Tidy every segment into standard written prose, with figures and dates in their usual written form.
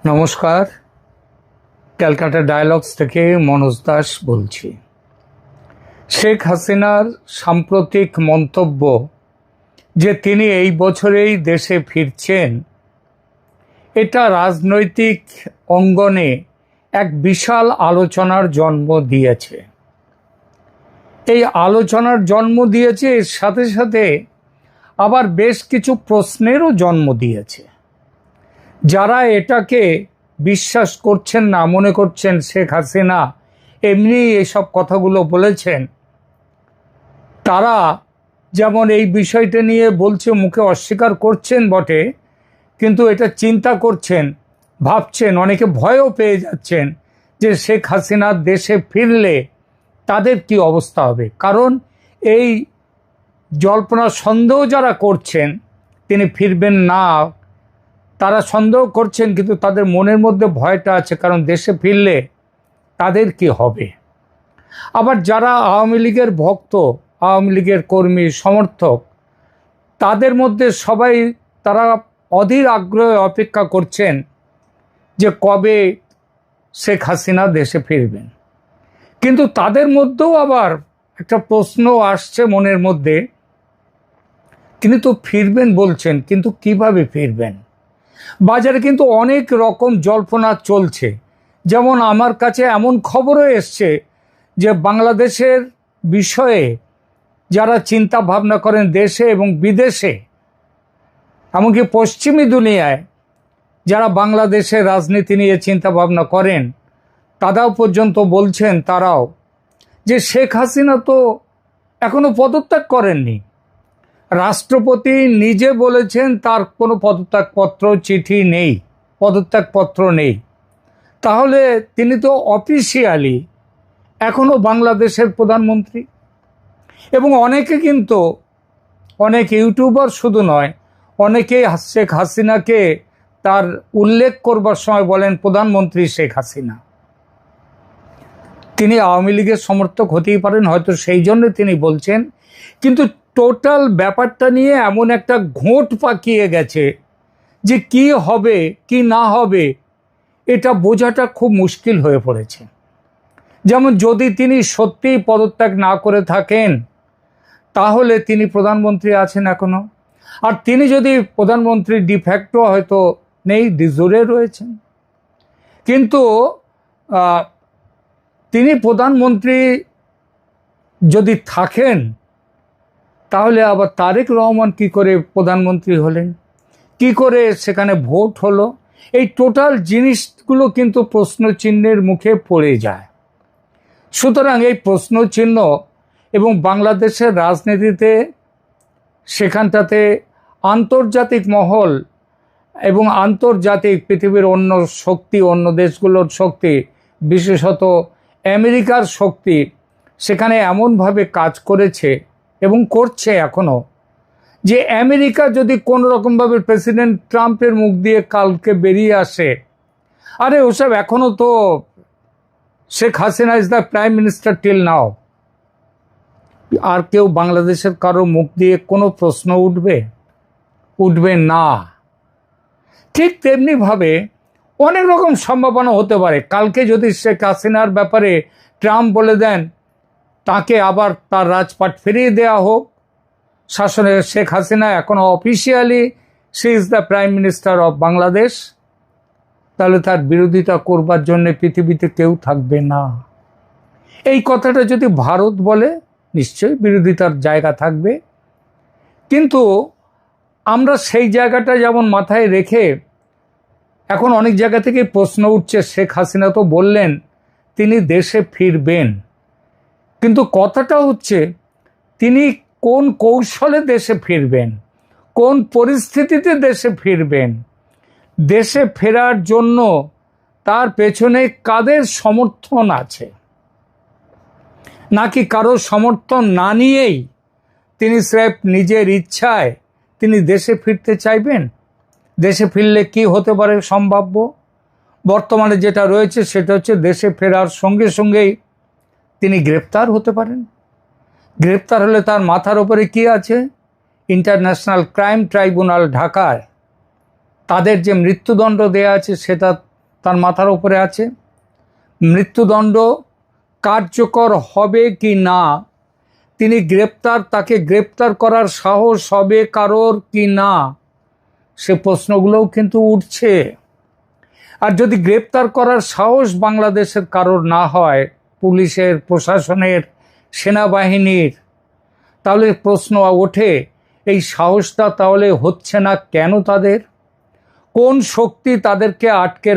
নমস্কার, ক্যালকাটা ডায়ালগস থেকে মনোজ দাস বলছি। শেখ হাসিনার সাম্প্রতিক মন্তব্য যে তিনি এই বছরেই দেশে ফিরছেন, এটা রাজনৈতিক অঙ্গনে এক বিশাল আলোচনার জন্ম দিয়েছে। এই আলোচনার জন্ম দিয়েছে, এর সাথে সাথে আবার বেশ কিছু প্রশ্নেরও জন্ম দিয়েছে। যারা এটাকে বিশ্বাস করছেন না, মনে করছেন শেখ হাসিনা এমনি এসব কথাগুলো বলেছেন, তারা যেমন এই বিষয়টা নিয়ে বলছে, মুখে অস্বীকার করছেন বটে, কিন্তু এটা চিন্তা করছেন, ভাবছেন, অনেকে ভয়ও পেয়ে যাচ্ছেন যে শেখ হাসিনা দেশে ফিরলে তাদের কি অবস্থা হবে। কারণ এই জল্পনা সন্দেহ যারা করছেন তিনি ফিরবেন না, তারা সন্দেহ করছেন, কিন্তু তাদের মনের মধ্যে ভয়টা আছে, কারণ দেশে ফিরলে তাদের কি হবে। আবার যারা আওয়ামী লীগের ভক্ত, আওয়ামী লীগের কর্মী সমর্থক, তাদের মধ্যে সবাই তারা অধীর আগ্রহে অপেক্ষা করছেন যে কবে শেখ হাসিনা দেশে ফিরবেন। কিন্তু তাদের মধ্যেও আবার একটা প্রশ্ন আসছে মনের মধ্যে, তিনি তো ফিরবেন বলছেন, কিন্তু কিভাবে ফিরবেন। বাজারে কিন্তু অনেক রকম জল্পনা চলছে। যেমন আমার কাছে এমন খবরও এসছে যে বাংলাদেশের বিষয়ে যারা চিন্তা ভাবনা করেন দেশে এবং বিদেশে, এমনকি পশ্চিমী দুনিয়ায় যারা বাংলাদেশের রাজনীতি নিয়ে চিন্তা ভাবনা করেন, তারাও পর্যন্ত বলছেন, তারাও যে শেখ হাসিনা তো এখনো পদত্যাগ করেননি। রাষ্ট্রপতি নিজে বলেছেন তার কোনো পদত্যাগপত্র, চিঠি নেই, পদত্যাগপত্র নেই। তাহলে তিনি তো অফিসিয়ালি এখনও বাংলাদেশের প্রধানমন্ত্রী। এবং অনেকে কিন্তু, অনেক ইউটিউবার শুধু নয়, অনেকেই শেখ হাসিনাকে তার উল্লেখ করবার সময় বলেন প্রধানমন্ত্রী শেখ হাসিনা। তিনি আওয়ামী লীগের সমর্থক হতেই পারেন, হয়তো সেই জন্য তিনি বলছেন, কিন্তু টোটাল ব্যাপারটা নিয়ে এমন একটা ঘোট পাকিয়ে গেছে যে কি হবে কি না হবে এটা বোঝাটা খুব মুশকিল হয়ে পড়েছে। যেমন যদি তিনি সত্যিই পদত্যাগ না করে থাকেন, তাহলে তিনি প্রধানমন্ত্রী আছেন এখনো, আর তিনি যদি প্রধানমন্ত্রী ডিফ্যাক্টো হয়তো নেই, ডিজোরে রয়েছেন। কিন্তু তিনি প্রধানমন্ত্রী যদি থাকেন, তাহলে আবার তারেক রহমান কি করে প্রধানমন্ত্রী হলেন, কি করে সেখানে ভোট হলো, এই টোটাল জিনিসগুলো কিন্তু প্রশ্নচিহ্নের মুখে পড়ে যায়। সুতরাং এই প্রশ্নচিহ্ন এবং বাংলাদেশের রাজনীতিতে, সেখানটাতে আন্তর্জাতিক মহল এবং আন্তর্জাতিক পৃথিবীর অন্য শক্তি, অন্য দেশগুলোর শক্তি, বিশেষত আমেরিকার শক্তি সেখানে এমনভাবে কাজ করেছে এবং করছে এখনও, যে আমেরিকা যদি কোনো রকমভাবে প্রেসিডেন্ট ট্রাম্পের মুখ দিয়ে কালকে বেরিয়ে আসে, আরে ওসব এখনও তো Sheikh Hasina is the prime minister till now, আর কেউ বাংলাদেশের কারো মুখ দিয়ে কোনো প্রশ্ন উঠবে না। ঠিক তেমনিভাবে অনেক রকম সম্ভাবনা হতে পারে। কালকে যদি শেখ হাসিনার ব্যাপারে ট্রাম্প বলে দেন তাকে আবার তার রাজপাট ফিরিয়ে দেওয়া হোক, শাসনে শেখ হাসিনা এখনো officially she is the prime minister of Bangladesh, তাহলে তার বিরোধিতা করবার জন্য পৃথিবীতে কেউ থাকবে না। এই কথাটা যদি ভারত বলে, নিশ্চয়ই বিরোধিতার জায়গা থাকবে। কিন্তু আমরা সেই জায়গাটা যেমন মাথায় রেখে, এখন অনেক জায়গা থেকে প্রশ্ন উঠছে, শেখ হাসিনা তো বললেন তিনি দেশে ফিরবেন, কিন্তু কথাটা হচ্ছে তিনি কোন কৌশলে দেশে ফিরবেন, কোন পরিস্থিতিতে দেশে ফিরবেন, দেশে ফেরার জন্য তার পেছনে কাদের সমর্থন আছে, নাকি কারো সমর্থন না নিয়েই তিনি স্রেফ নিজের ইচ্ছায় তিনি দেশে ফিরতে চাইবেন। দেশে ফিরলে কি হতে পারে সম্ভাব্য? বর্তমানে যেটা রয়েছে সেটা হচ্ছে দেশে ফেরার সঙ্গে সঙ্গেই তিনি গ্রেপ্তার হতে পারেন। গ্রেপ্তার হলে তার মাথার উপরে কি আছে? ইন্টারন্যাশনাল ক্রাইম ট্রাইব্যুনাল ঢাকায় তাদের যে মৃত্যুদণ্ড দেয়া আছে সেটা তার মাথার উপরে আছে। মৃত্যুদণ্ড কার্যকর হবে কি না, তাকে গ্রেপ্তার করার সাহস হবে কারোর কি না, সে প্রশ্নগুলোও কিন্তু উঠছে। আর যদি গ্রেপ্তার করার সাহস বাংলাদেশের কারোর না হয়, পুলিশের, প্রশাসনের, সেনাবাহিনীর, তাহলে প্রশ্ন ওঠে এই সাহসটা তাহলে হচ্ছে না কেন? তাদের কোন শক্তি তাদেরকে আটকে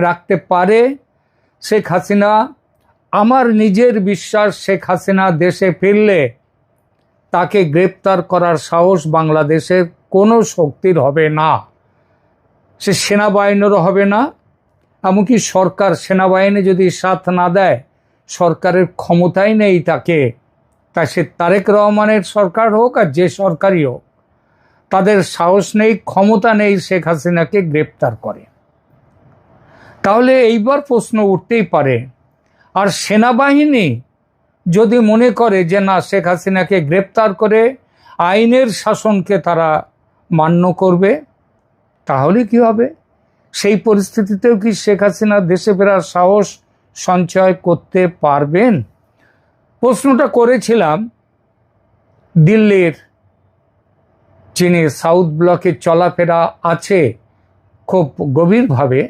রাখতে পারে? শেখ হাসিনা, আমার নিজের বিশ্বাস, শেখ হাসিনা দেশে ফিরলে তাকে গ্রেপ্তার করার সাহস বাংলাদেশের কোনো শক্তির হবে না। সে সেনাবাহিনীরও হবে না, এমনকি সরকার, সেনাবাহিনী যদি সাথ না দেয়, সরকারের ক্ষমতাই নেই তাকে, তা সে তারেক রহমানের সরকার হোক আর যে সরকারই হোক, তাদের সাহস নেই, ক্ষমতা নেই শেখ হাসিনাকে গ্রেপ্তার করে। তাহলে এইবার প্রশ্ন উঠতেই পারে, আর সেনাবাহিনী যদি মনে করে যে না, শেখ হাসিনাকে গ্রেপ্তার করে আইনের শাসনকে তারা মান্য করবে, তাহলে কি হবে? সেই পরিস্থিতিতেও কি শেখ হাসিনা দেশে ফেরার সাহস সঞ্চয় করতে পারবেন? প্রশ্নটা করেছিলাম দিল্লির, যিনি সাউথ ব্লকে চলাফেরা আছে খুব গভীরভাবে,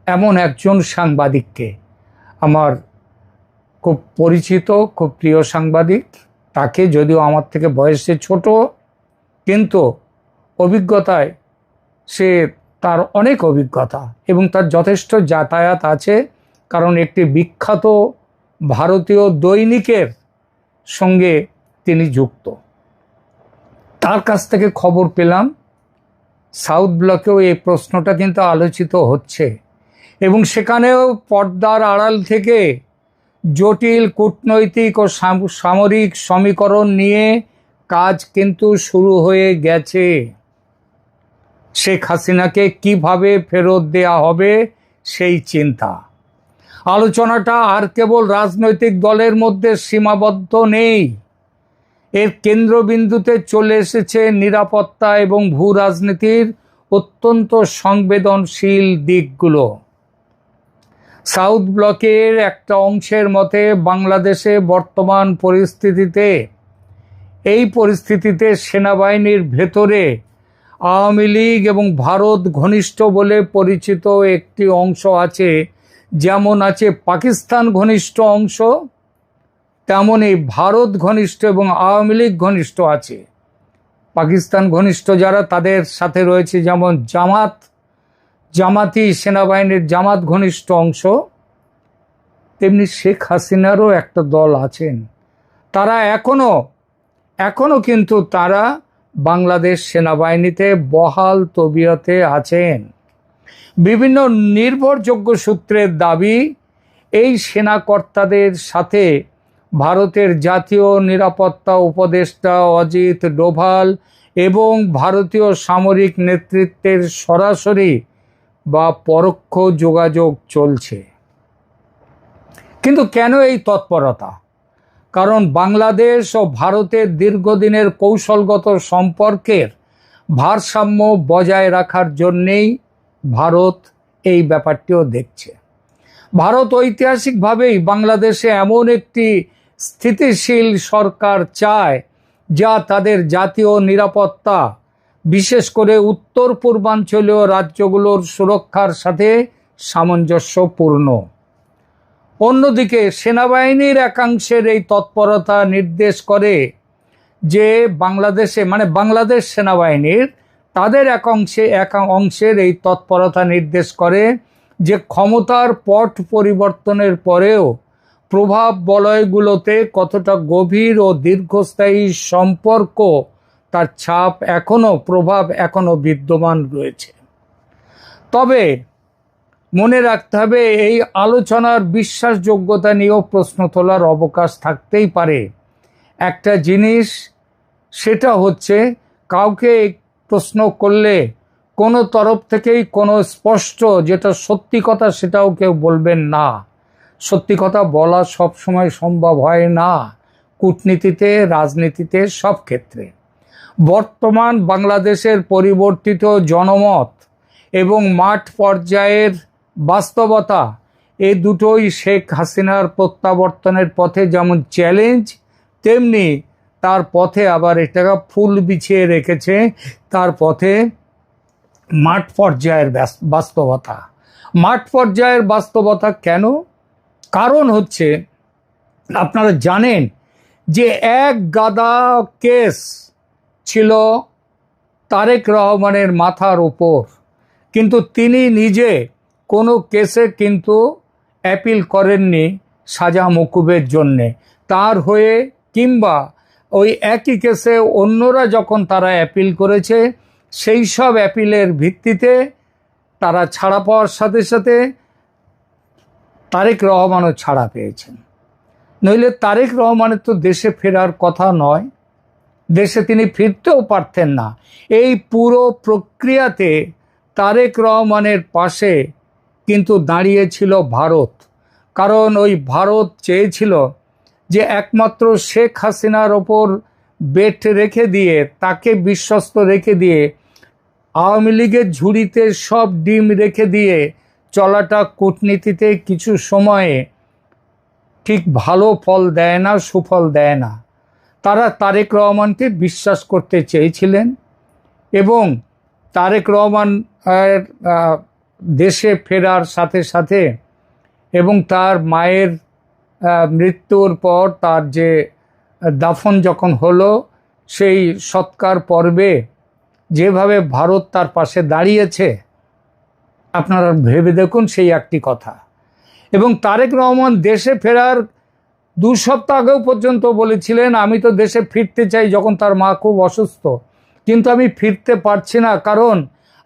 এমন একজন সাংবাদিককে, আমার খুব পরিচিত, খুব প্রিয় সাংবাদিক। তাকে, যদিও আমার থেকে বয়সে ছোট, কিন্তু অভিজ্ঞতায় তার অনেক অভিজ্ঞতা এবং তার যথেষ্ট যাতায়াত আছে, কারণ একটি বিখ্যাত ভারতীয় দৈনিকের সঙ্গে তিনি যুক্ত। তার কাছ থেকে খবর পেলাম সাউথ ব্লকেও এই প্রশ্নটা কিন্তু আলোচিত হচ্ছে, এবং সেখানেও পর্দার আড়াল থেকে জটিল কূটনৈতিক ও সামরিক সমীকরণ নিয়ে কাজ কিন্তু শুরু হয়ে গেছে। শেখ হাসিনাকে কিভাবে ফেরত দেয়া হবে সেই চিন্তা। আলোচনাটা আর কেবল রাজনৈতিক দলের মধ্যে সীমাবদ্ধ নেই, এর কেন্দ্রবিন্দুতে চলে এসেছে নিরাপত্তা এবং ভূ রাজনীতির অত্যন্ত সংবেদনশীল দিকগুলো। সাউথ ব্লকের একটা অংশের মতে বাংলাদেশে বর্তমান পরিস্থিতিতে সেনাবাহিনীর ভেতরে আওয়ামী লীগ এবং ভারত ঘনিষ্ঠ বলে পরিচিত একটি অংশ আছে। যেমন আছে পাকিস্তান ঘনিষ্ঠ অংশ, তেমনই ভারত ঘনিষ্ঠ এবং আওয়ামী লীগ ঘনিষ্ঠ আছে। পাকিস্তান ঘনিষ্ঠ যারা, তাদের সাথে রয়েছে যেমন জামাতি সেনাবাহিনীর জামাত ঘনিষ্ঠ অংশ, তেমনি শেখ হাসিনারও একটা দল আছেন। তারা এখনো কিন্তু তারা বাংলাদেশ সেনাবাহিনীতে বহাল তবিয়তে আছেন। বিভিন্ন নির্ভরযোগ্য সূত্রের দাবি, এই সেনাকর্তাদের সাথে ভারতের জাতীয় নিরাপত্তা উপদেষ্টা অজিত ডোভাল এবং ভারতীয় সামরিক নেতৃত্বের সরাসরি বা পরোক্ষ যোগাযোগ চলছে। কিন্তু কেন এই তৎপরতা? কারণ বাংলাদেশ ও ভারতের দীর্ঘদিনের কৌশলগত সম্পর্কের ভারসাম্য বজায় রাখার জন্যেই ভারত এই ব্যাপারটিও দেখছে। ভারত ঐতিহাসিকভাবেই বাংলাদেশে এমন একটি স্থিতিশীল সরকার চায় যা তাদের জাতীয় নিরাপত্তা, বিশেষ করে উত্তর পূর্বাঞ্চলীয় রাজ্যগুলোর সুরক্ষার সাথে সামঞ্জস্যপূর্ণ। অন্যদিকে সেনাবাহিনীর একাংশের এই তৎপরতা নির্দেশ করে যে বাংলাদেশে, মানে বাংলাদেশ সেনাবাহিনীর, তাদের এক অংশের এই তৎপরতা নির্দেশ করে যে ক্ষমতার পট পরিবর্তনের পরেও প্রভাব বলয়গুলোতে কতটা গভীর ও দীর্ঘস্থায়ী সম্পর্ক, তার ছাপ প্রভাব এখনো বিদ্যমান রয়েছে। তবে মনে রাখতে হবে, এই আলোচনার বিশ্বাসযোগ্যতা নিয়েও প্রশ্ন তোলার অবকাশ থাকতেই পারে। একটা জিনিস, সেটা হচ্ছে কাউকে প্রশ্ন করলে কোনো তরফ থেকেই কোনো স্পষ্ট যেটা সত্যি কথা সেটাও কেউ বলবেন না। সত্যি কথা বলা সবসময় সম্ভব হয় না, কূটনীতিতে, রাজনীতিতে, সব ক্ষেত্রে। বর্তমান বাংলাদেশের পরিবর্তিত জনমত এবং মাঠ পর্যায়ের বাস্তবতা, এই দুটোই শেখ হাসিনার প্রত্যাবর্তনের পথে যেমন চ্যালেঞ্জ, তেমনি তার পথে আবার এটাকে ফুল বিছিয়ে রেখেছে তার পথে মাঠ পর্যায়ের বাস্তবতা। মাঠ পর্যায়ের বাস্তবতা কেন? কারণ হচ্ছে, আপনারা জানেন যে এক গাদা কেস ছিল তারেক রহমানের মাথার উপর, কিন্তু তিনি নিজে কোনো কেসে কিন্তু অ্যাপিল করেননি সাজা মকুবের জন্যে। তার হয়ে কিংবা ওই একই কেসে অন্যরা যখন তারা অ্যাপিল করেছে, সেই সব অ্যাপিলের ভিত্তিতে তারা ছাড়া পাওয়ার সাথে সাথে তারেক রহমানও ছাড়া পেয়েছেন। নইলে তারেক রহমানের তো দেশে ফেরার কথা নয়, দেশে তিনি ফিরতেও পারতেন না। এই পুরো প্রক্রিয়াতে তারেক রহমানের পাশে কিন্তু দাঁড়িয়েছিল ভারত। কারণ ওই ভারত চেয়েছিল যে একমাত্র শেখ হাসিনার ওপর বেট রেখে দিয়ে, তাকে বিশ্বস্ত রেখে দিয়ে, আওয়ামী লীগের ঝুড়িতে সব ডিম রেখে দিয়ে চলাটা কূটনীতিতে কিছু সময়ে ঠিক ভালো ফল দেয় না, সুফল দেয় না। তারা তারেক রহমানকে বিশ্বাস করতে চেয়েছিলেন এবং তারেক রহমান দেশে ফেরার সাথে সাথে এবং তার মায়ের মৃত্যুর পর তার যে দাফন যখন হলো, সেই সৎকার পর্বে যেভাবে ভারত তার পাশে দাঁড়িয়েছে, আপনারা ভেবে দেখুন সেই একটি কথা। এবং তারেক রহমান দেশে ফেরার 2 সপ্তাহ আগেও পর্যন্ত বলেছিলেন, আমি তো দেশে ফিরতে চাই, যখন তার মা খুব অসুস্থ, কিন্তু আমি ফিরতে পারছি না, কারণ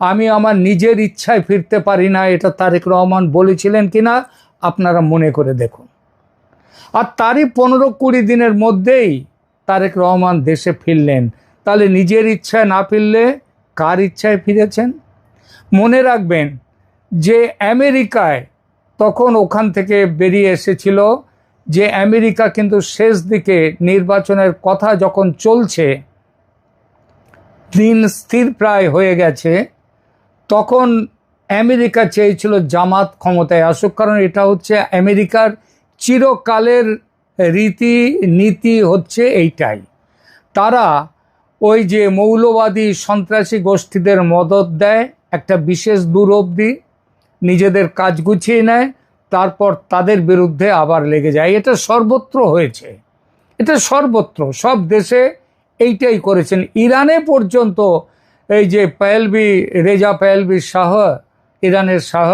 আমি আমার নিজের ইচ্ছায় ফিরতে পারি না। এটা তারেক রহমান বলেছিলেন কিনা আপনারা মনে করে দেখুন। আর তারই 15-20 দিনের মধ্যেই তারেক রহমান দেশে ফিরলেন। তাহলে নিজের ইচ্ছায় না ফিরলে কার ইচ্ছায় ফিরেছেন? মনে রাখবেন যে আমেরিকায় তখন ওখান থেকে বেরিয়ে এসেছিল যে আমেরিকা কিন্তু শেষ দিকে নির্বাচনের কথা যখন চলছে, দিন স্থির প্রায় হয়ে গেছে, তখন আমেরিকা চেয়েছিল জামাত ক্ষমতায় আসুক। কারণ এটা হচ্ছে আমেরিকার চিরকালের নীতি হচ্ছে এইটাই। তারা ওই যে মৌলবাদী সন্ত্রাসী গোষ্ঠীদের মদত দেয় একটা বিশেষ দূর অবধি, নিজেদের কাজ গুছিয়ে নেয়, তারপর তাদের বিরুদ্ধে আবার লেগে যায়। এটা সর্বত্র হয়েছে, এটা সর্বত্র, সব দেশে এইটাই করেছেন। ইরানে পর্যন্ত এই যে রেজা পাহলভি শাহ, ইরানের শাহ,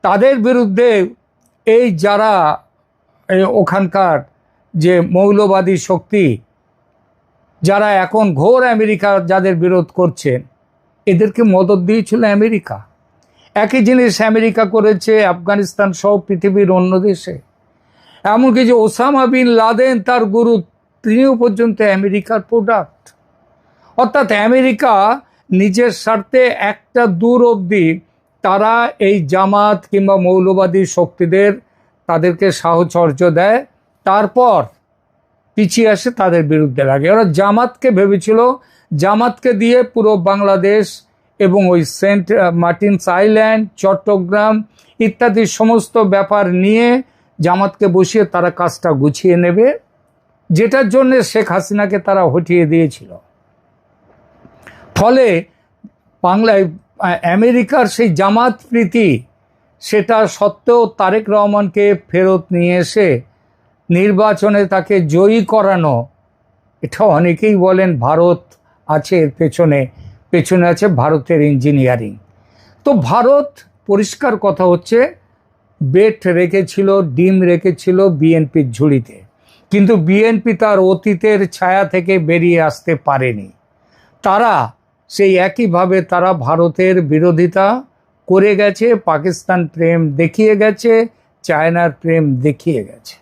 তাদের বিরুদ্ধে এই যারা ওখানকার যে মৌলবাদী শক্তি, যারা এখন ঘোর আমেরিকা যাদের বিরোধ করছেন, এদেরকে মদত দিয়েছিল আমেরিকা। একই জিনিস আমেরিকা করেছে আফগানিস্তান সহ পৃথিবীর অন্য দেশে। এমনকি যে ওসামা বিন লাদেন, তার গুরু, তিনিও পর্যন্ত আমেরিকার প্রোডাক্ট। অর্থাৎ আমেরিকা নিজের স্বার্থে একটা দূর অবধি তারা এই জামাত কিংবা মৌলবাদী শক্তিদের তাদেরকে সাহচর্য দেয়, তারপর পিছিয়ে আসে তাদের বিরুদ্ধে লাগে। ওরা জামাতকে ভেবেছিল, জামাতকে দিয়ে পুরো বাংলাদেশ এবং ওই সেন্ট মার্টিনস আইল্যান্ড, চট্টগ্রাম ইত্যাদি সমস্ত ব্যাপার নিয়ে জামাতকে বসিয়ে তারা কাজটা গুছিয়ে নেবে, যেটার জন্য শেখ হাসিনাকে তারা হটিয়ে দিয়েছিল। ফলে বাংলায় আমেরিকার সেই জামাত প্রীতি, সেটা সত্ত্বেও তারেক রহমানকে ফেরত নিয়ে এসে নির্বাচনে তাকে জয়ী করানো, এটা অনেকেই বলেন ভারত আছে এর পেছনে আছে ভারতের ইঞ্জিনিয়ারিং। তো ভারত, পরিষ্কার কথা হচ্ছে, বেট রেখেছিল, ডিম রেখেছিল বিএনপির ঝুড়িতে, কিন্তু বিএনপি তার অতীতের ছায়া থেকে বেরিয়ে আসতে পারেনি। তারা সেই একইভাবে তারা ভারতের বিরোধিতা করে গেছে, পাকিস্তান প্রেম দেখিয়ে গেছে, চায়নার প্রেম দেখিয়ে গেছে,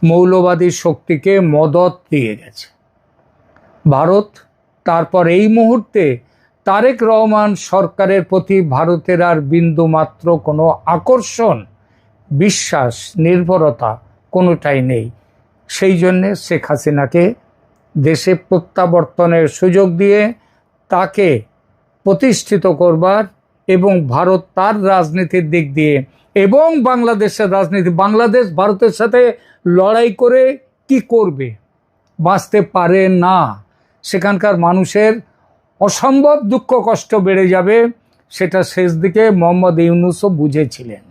মৌলবাদী শক্তিকে মদত দিয়ে গেছে ভারত। তারপর এই মুহূর্তে তারেক রহমান সরকারের প্রতি ভারতের আর বিন্দু মাত্র কোনো আকর্ষণ, বিশ্বাস, নির্ভরতা কোনোটাই নেই। সেই জন্যে শেখ হাসিনাকে দেশে প্রত্যাবর্তনের সুযোগ দিয়ে তাকে প্রতিষ্ঠিত করবার এবং ভারত তার রাজনীতির দিক দিয়ে এবং বাংলাদেশের রাজনীতি, বাংলাদেশ ভারতের সাথে লড়াই করে কি করবে, বাঁচতে পারে না। সেখানকার মানুষের অসম্ভব দুঃখ কষ্ট বেড়ে যাবে, সেটা শেষ দিকে মোহাম্মদ ইউনূসও বুঝেছিলেন।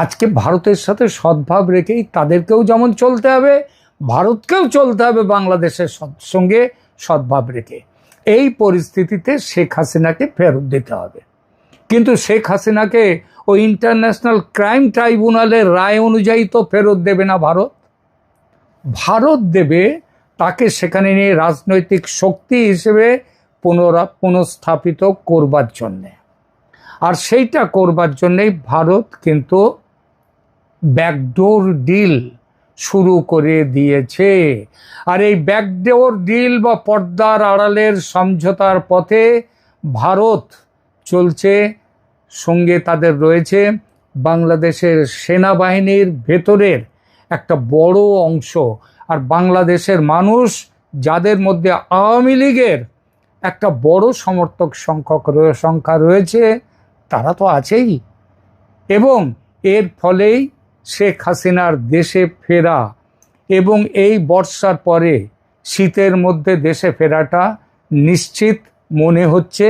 আজকে ভারতের সাথে সদ্ভাব রেখেই তাদেরকেও যেমন চলতে হবে, ভারতকেও চলতে হবে বাংলাদেশের সঙ্গে সদ্ভাব রেখে। এই পরিস্থিতিতে শেখ হাসিনাকে ফেরত দিতে হবে। কিন্তু শেখ হাসিনাকে ওই ইন্টারন্যাশনাল ক্রাইম ট্রাইব্যুনালের রায় অনুযায়ী তো ফেরত দেবে না ভারত। ভারত দেবে তাকে সেখানে নিয়ে রাজনৈতিক শক্তি হিসেবে পুনঃস্থাপিত করবার জন্যে। আর সেইটা করবার জন্যেই ভারত কিন্তু ব্যাকডোর ডিল শুরু করে দিয়েছে। আর এই ব্যাকডোর ডিল বা পর্দার আড়ালের সমঝোতার পথে ভারত চলছে। সঙ্গে তাদের রয়েছে বাংলাদেশের সেনাবাহিনীর ভেতরের একটা বড় অংশ। আর বাংলাদেশের মানুষ, যাদের মধ্যে আওয়ামী লীগের একটা বড় সমর্থক সংখ্যা রয়েছে, তারা তো আছেই। এবং এর ফলেই শেখ হাসিনার দেশে ফেরা এবং এই বর্ষার পরে শীতের মধ্যে দেশে ফেরাটা নিশ্চিত মনে হচ্ছে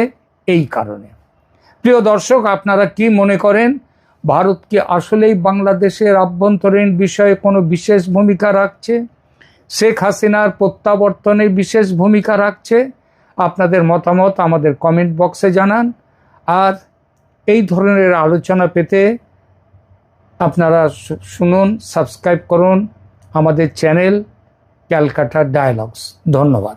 এই কারণে। প্রিয় দর্শক, আপনারা কি মনে করেন? ভারত কি আসলেই বাংলাদেশের আভ্যন্তরীণ বিষয়ে কোনো বিশেষ ভূমিকা রাখছে? শেখ হাসিনার প্রত্যাবর্তনে বিশেষ ভূমিকা রাখছে? আপনাদের মতামত আমাদের কমেন্ট বক্সে জানান। আর এই ধরনের আলোচনা পেতে আপনারা শুনুন, সাবস্ক্রাইব করুন আমাদের চ্যানেল ক্যালকাটা ডায়ালগস। ধন্যবাদ।